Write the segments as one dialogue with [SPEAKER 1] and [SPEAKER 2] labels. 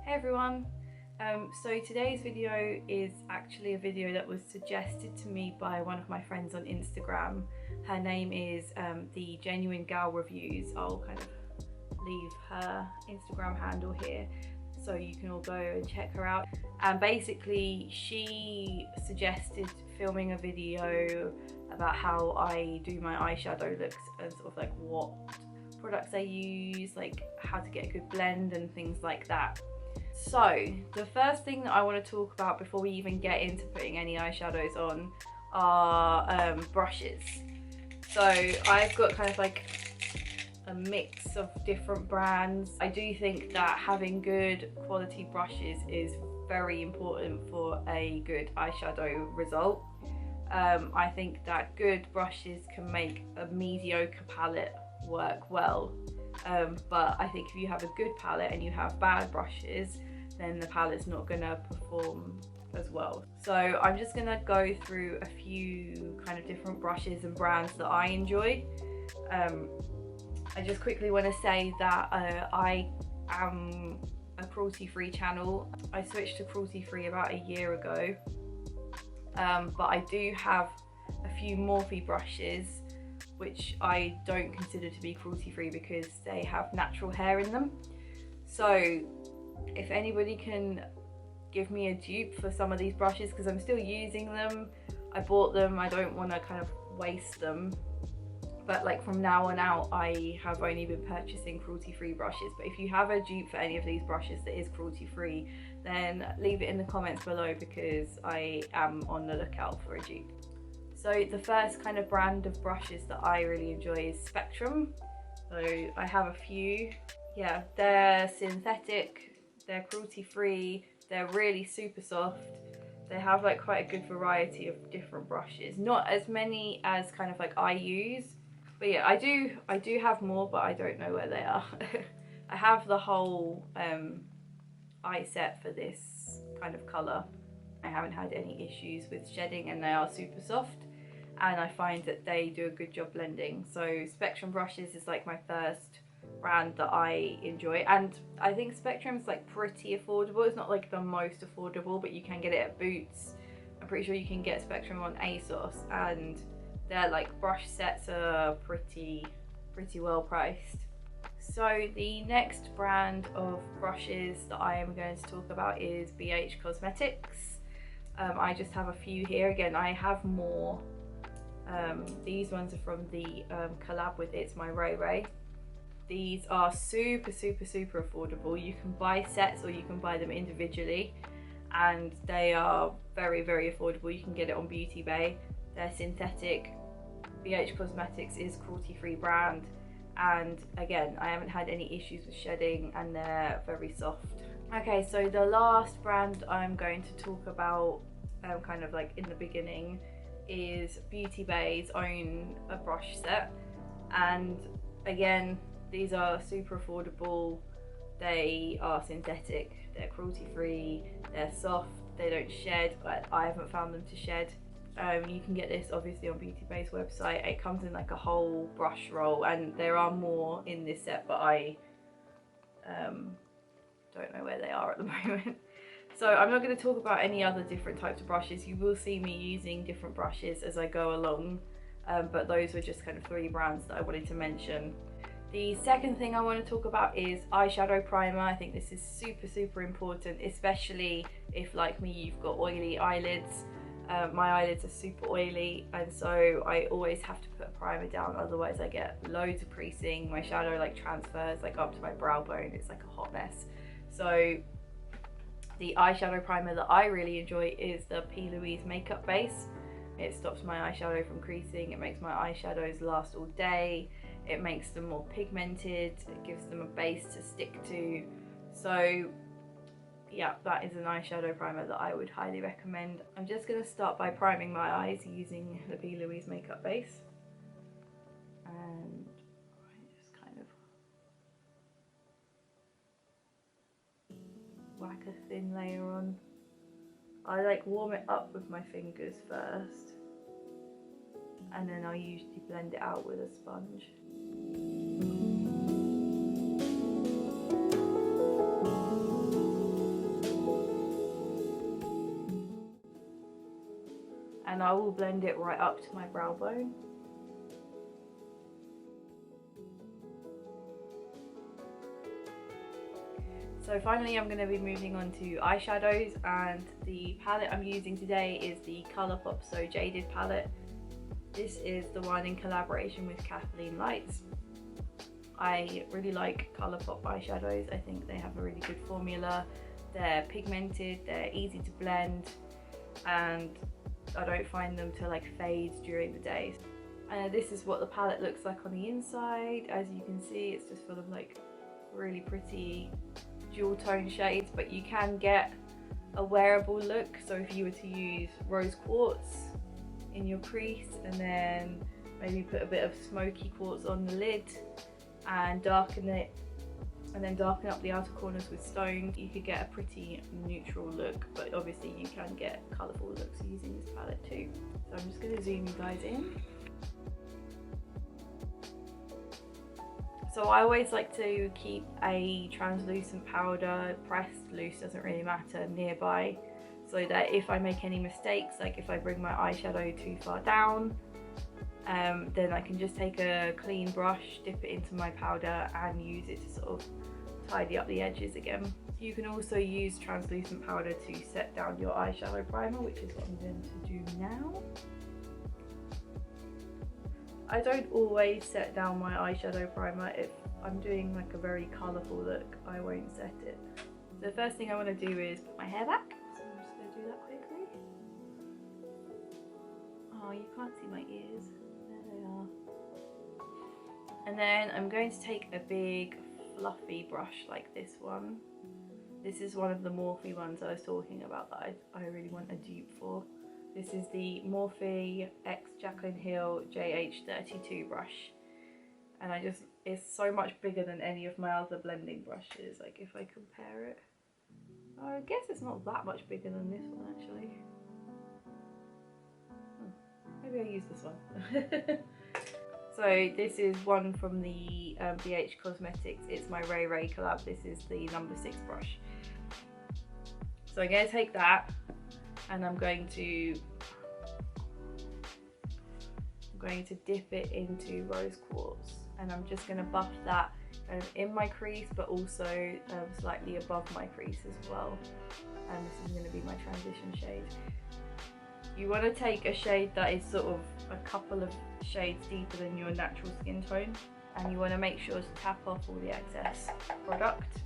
[SPEAKER 1] Hey everyone! So today's video is actually a video that was suggested to me by one of my friends on Instagram. Her name is the Genuine Gal Reviews. I'll kind of leave her Instagram handle here so you can all go and check her out. And basically she suggested filming a video about how I do my eyeshadow looks and sort of like what products I use, like how to get a good blend and things like that. So the first thing that I want to talk about before we even get into putting any eyeshadows on are brushes. So I've got kind of like a mix of different brands. I do think that having good quality brushes is very important for a good eyeshadow result. I think that good brushes can make a mediocre palette work well, but I think if you have a good palette and you have bad brushes, then the palette's not gonna perform as well. So I'm just gonna go through a few kind of different brushes and brands that I enjoy. I just quickly want to say that I am a cruelty-free channel. I switched to cruelty-free about a year ago, but I do have a few Morphe brushes which I don't consider to be cruelty-free because they have natural hair in them. So if anybody can give me a dupe for some of these brushes, because I'm still using them, I bought them, I don't want to kind of waste them, but like from now on out I have only been purchasing cruelty-free brushes. But if you have a dupe for any of these brushes that is cruelty-free, then leave it in the comments below because I am on the lookout for a dupe. So the first kind of brand of brushes that I really enjoy is Spectrum. So I have a few. Yeah, they're synthetic, they're cruelty-free, they're really super soft. They have like quite a good variety of different brushes. Not as many as kind of like I use, but yeah, I do have more, but I don't know where they are. I have the whole eye set for this kind of colour. I haven't had any issues with shedding and they are super soft, and I find that they do a good job blending. So Spectrum brushes is like my first brand that I enjoy, and I think Spectrum's like pretty affordable. It's not like the most affordable, but you can get it at Boots. I'm pretty sure you can get Spectrum on ASOS, and their like brush sets are pretty well priced. So the next brand of brushes that I am going to talk about is BH Cosmetics. I just have a few here. Again, I have more. These ones are from the collab with It's My Ray Ray. These are super affordable. You can buy sets or you can buy them individually, and they are very affordable. You can get it on Beauty Bay. They're synthetic. BH Cosmetics is cruelty-free brand, and again, I haven't had any issues with shedding and they're very soft. Okay, so the last brand I'm going to talk about kind of like in the beginning is Beauty Bay's own brush set, and again, these are super affordable. They are synthetic, they're cruelty free, they're soft, they don't shed, but I haven't found them to shed. You can get this obviously on Beauty Bay's website. It comes in like a whole brush roll, and there are more in this set, but I don't know where they are at the moment. So I'm not going to talk about any other different types of brushes. You will see me using different brushes as I go along, but those were just kind of three brands that I wanted to mention. The second thing I want to talk about is eyeshadow primer. I think this is super important, especially if, like me, you've got oily eyelids. My eyelids are super oily, and so I always have to put a primer down, otherwise I get loads of creasing. My shadow like transfers like up to my brow bone. It's like a hot mess. So the eyeshadow primer that I really enjoy is the P. Louise makeup base. It stops my eyeshadow from creasing, it makes my eyeshadows last all day, it makes them more pigmented, it gives them a base to stick to. So yeah, that is an eyeshadow primer that I would highly recommend. I'm just going to start by priming my eyes using the P. Louise makeup base, and I just kind of whack a thin layer on. I like warm it up with my fingers first, and then I'll usually blend it out with a sponge. and I will blend it right up to my brow bone. So finally I'm going to be moving on to eyeshadows, and the palette I'm using today is the Colourpop So Jaded palette. This is the one in collaboration with Kathleen Lights. I really like Colourpop eyeshadows. I think they have a really good formula. They're pigmented, they're easy to blend, and I don't find them to like fade during the day. This is what the palette looks like on the inside. As you can see, it's just full of like really pretty dual tone shades, but you can get a wearable look. So if you were to use rose quartz in your crease and then maybe put a bit of smoky quartz on the lid and darken it, and then darken up the outer corners with stone, you could get a pretty neutral look. But obviously you can get colourful looks using this palette too. So I'm just going to zoom you guys in. So I always like to keep a translucent powder, pressed, loose, doesn't really matter, nearby, so that if I make any mistakes, like if I bring my eyeshadow too far down, then I can just take a clean brush, dip it into my powder and use it to sort of tidy up the edges again. You can also use translucent powder to set down your eyeshadow primer, which is what I'm going to do now. I don't always set down my eyeshadow primer. If I'm doing like a very colourful look, I won't set it. So the first thing I want to do is put my hair back. So I'm just going to do that quickly. Oh, you can't see my ears. There they are. And then I'm going to take a big fluffy brush like this one. This is one of the Morphe ones I was talking about that I really want a dupe for. This is the Morphe X Jaclyn Hill JH32 brush, and it's so much bigger than any of my other blending brushes. Like if I compare it, I guess it's not that much bigger than this one actually. Maybe I'll use this one. So this is one from the BH Cosmetics. It's my Ray Ray collab. This is the number 6 brush. So I'm going to take that, and I'm going to dip it into rose quartz, and I'm just going to buff that in my crease, but also slightly above my crease as well. And this is going to be my transition shade. You want to take a shade that is sort of a couple of shades deeper than your natural skin tone, and you want to make sure to tap off all the excess product.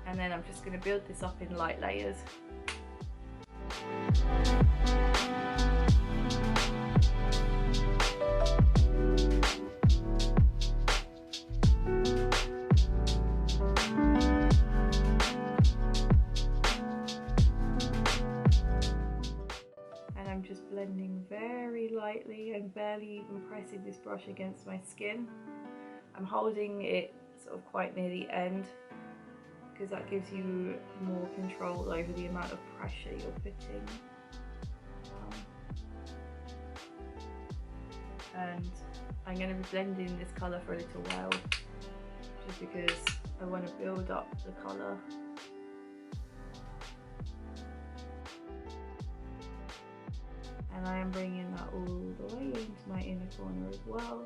[SPEAKER 1] And then I'm just going to build this up in light layers. And I'm just blending very lightly and barely even pressing this brush against my skin. I'm holding it sort of quite near the end, because that gives you more control over the amount of pressure you're putting. And I'm going to be blending this colour for a little while, just because I want to build up the colour. And I am bringing that all the way into my inner corner as well.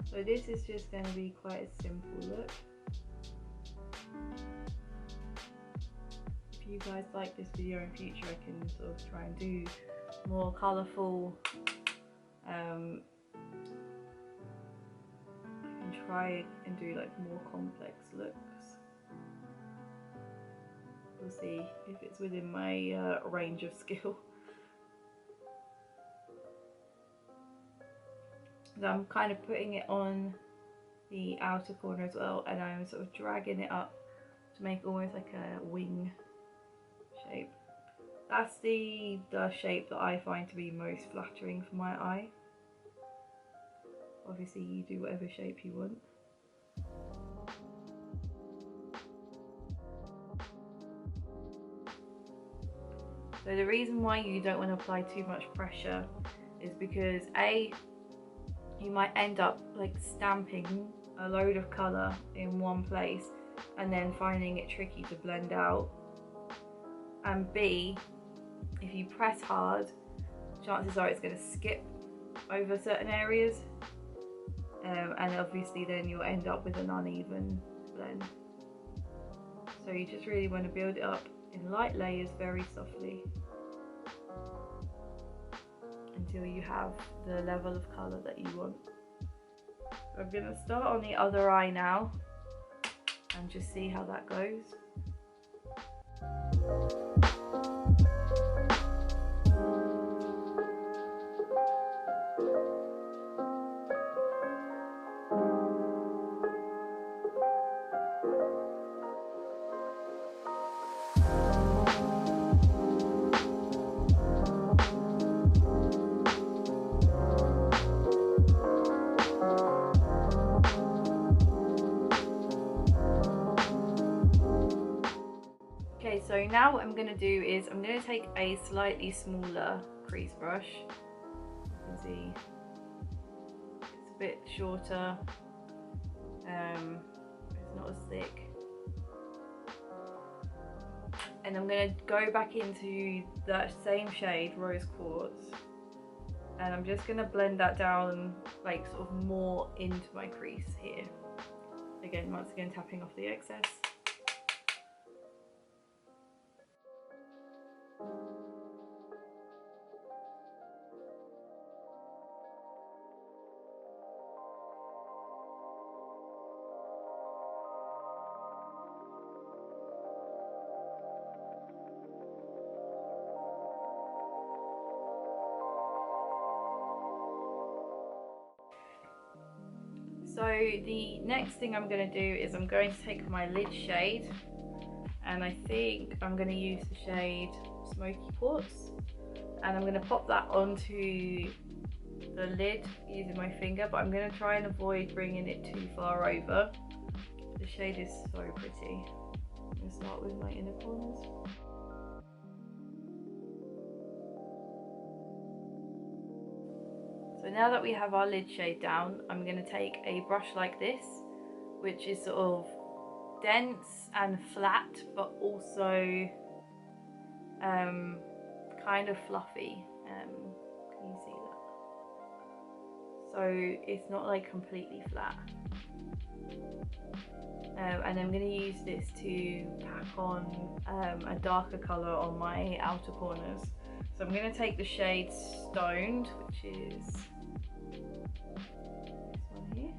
[SPEAKER 1] So this is just going to be quite a simple look. If you guys like this video in future, I can sort of try and do more colourful, I can try and do like more complex looks. We'll see if it's within my range of skill. So I'm kind of putting it on the outer corner as well, and I'm sort of dragging it up to make almost like a wing shape. That's the shape that I find to be most flattering for my eye. Obviously you do whatever shape you want. So the reason why you don't want to apply too much pressure is because you might end up like stamping a load of colour in one place and then finding it tricky to blend out, and B, if you press hard, chances are it's going to skip over certain areas, and obviously then you'll end up with an uneven blend. So you just really want to build it up in light layers very softly until you have the level of colour that you want. So I'm going to start on the other eye now and just see how that goes. Okay, so now what I'm going to do is I'm going to take a slightly smaller crease brush. You can see it's a bit shorter, it's not as thick. And I'm going to go back into that same shade, Rose Quartz, and I'm just going to blend that down like sort of more into my crease here. Again, once again tapping off the excess. So the next thing I'm going to do is I'm going to take my lid shade, and I think I'm going to use the shade Smoky Quartz, and I'm going to pop that onto the lid using my finger, but I'm going to try and avoid bringing it too far over. The shade is so pretty. I'm going to start with my inner corners. So now that we have our lid shade down, I'm going to take a brush like this, which is sort of dense and flat, but also kind of fluffy. Can you see that? So it's not like completely flat. And I'm going to use this to pack on a darker colour on my outer corners. So I'm going to take the shade Stoned, which is this one here.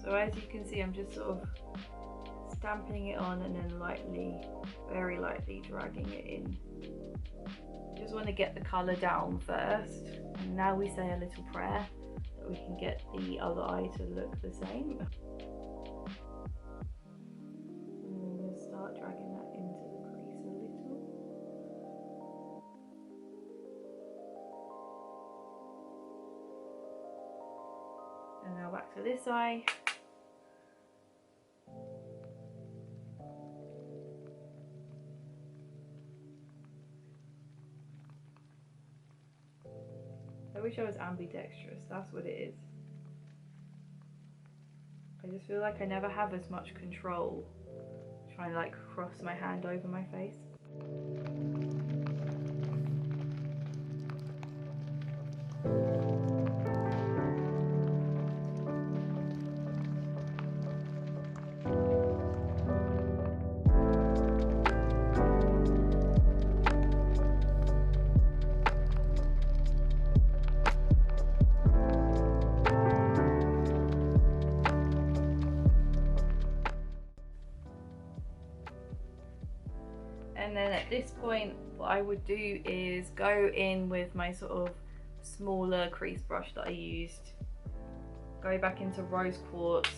[SPEAKER 1] So as you can see, I'm just sort of stamping it on and then lightly, very lightly dragging it in. Just want to get the colour down first, and now we say a little prayer that we can get the other eye to look the same. And I'm going to start dragging that into the crease a little. And now back to this eye. I wish I was ambidextrous, that's what it is. I just feel like I never have as much control trying to like cross my hand over my face. And then at this point, what I would do is go in with my sort of smaller crease brush that I used, go back into Rose Quartz,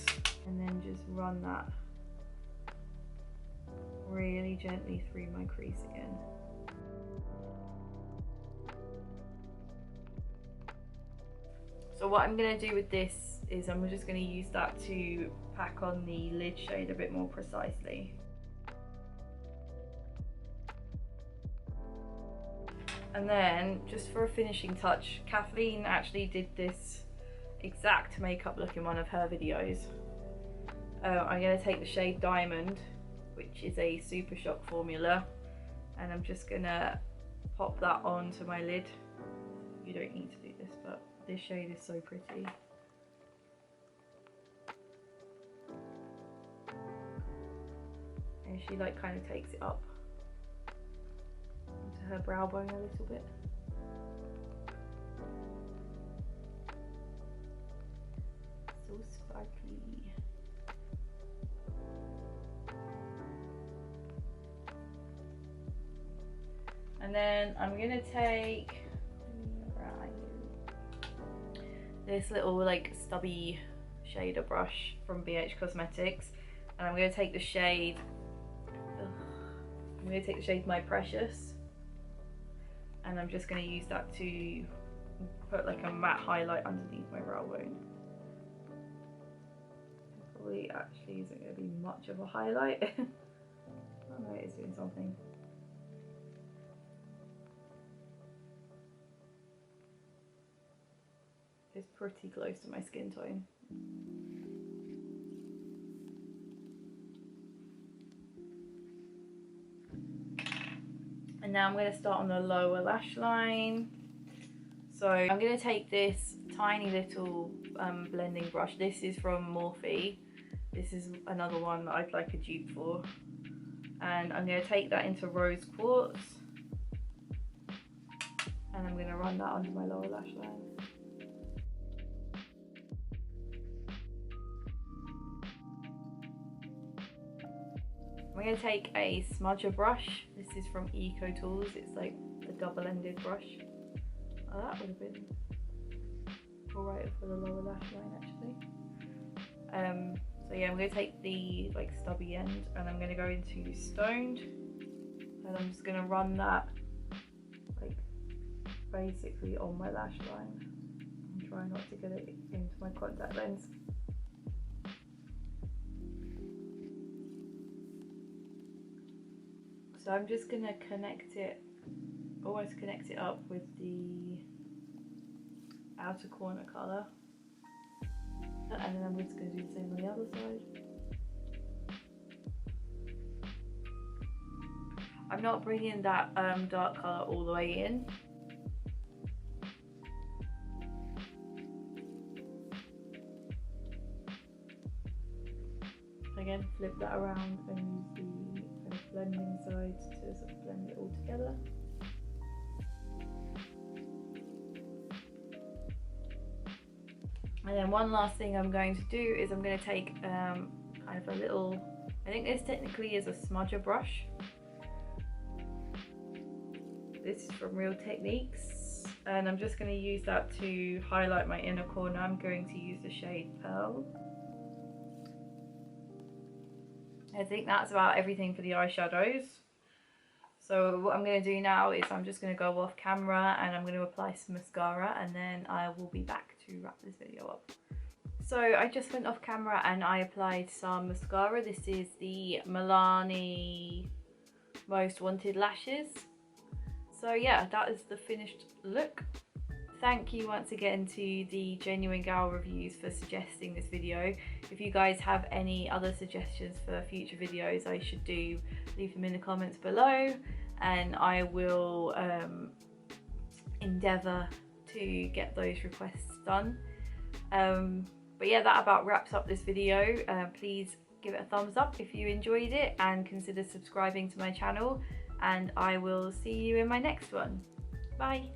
[SPEAKER 1] and then just run that really gently through my crease again. So what I'm going to do with this is I'm just going to use that to pack on the lid shade a bit more precisely. And then, just for a finishing touch, Kathleen actually did this exact makeup look in one of her videos. I'm going to take the shade Diamond, which is a Super Shock formula, and I'm just going to pop that onto my lid. You don't need to do this, but this shade is so pretty. And she like kind of takes it up into her brow bone a little bit. So sparkly. And then I'm gonna take this little like stubby shader brush from BH Cosmetics, and I'm gonna take the shade My Precious, and I'm just going to use that to put like a matte highlight underneath my brow bone. Probably actually isn't going to be much of a highlight. Oh no, it's doing something. It's pretty close to my skin tone. And now I'm going to start on the lower lash line. So I'm going to take this tiny little blending brush. This is from Morphe. This is another one that I'd like a dupe for. And I'm going to take that into Rose Quartz. And I'm going to run that under my lower lash line. I'm going to take a smudger brush. This is from Eco Tools. It's like a double-ended brush. Oh, that would have been alright for the lower lash line actually. So yeah, I'm going to take the like stubby end and I'm going to go into Stoned, and I'm just going to run that like basically on my lash line. I'm trying not to get it into my contact lens. So I'm just going to almost connect it up with the outer corner colour, and then I'm just going to do the same on the other side. I'm not bringing that dark colour all the way in. Again, flip that around and use the kind of blending side to sort of blend it all together. And then one last thing I'm going to do is I'm going to take kind of a little, I think this technically is a smudger brush. This is from Real Techniques, and I'm just going to use that to highlight my inner corner. I'm going to use the shade Pearl. I think that's about everything for the eyeshadows. So what I'm going to do now is I'm just going to go off camera and I'm going to apply some mascara, and then I will be back to wrap this video up. So I just went off camera and I applied some mascara. This is the Milani Most Wanted Lashes. So yeah, that is the finished look. Thank you once again to the Genuine Gal Reviews for suggesting this video. If you guys have any other suggestions for future videos I should do, leave them in the comments below and I will endeavour to get those requests done. But yeah, that about wraps up this video. Please give it a thumbs up if you enjoyed it and consider subscribing to my channel, and I will see you in my next one. Bye!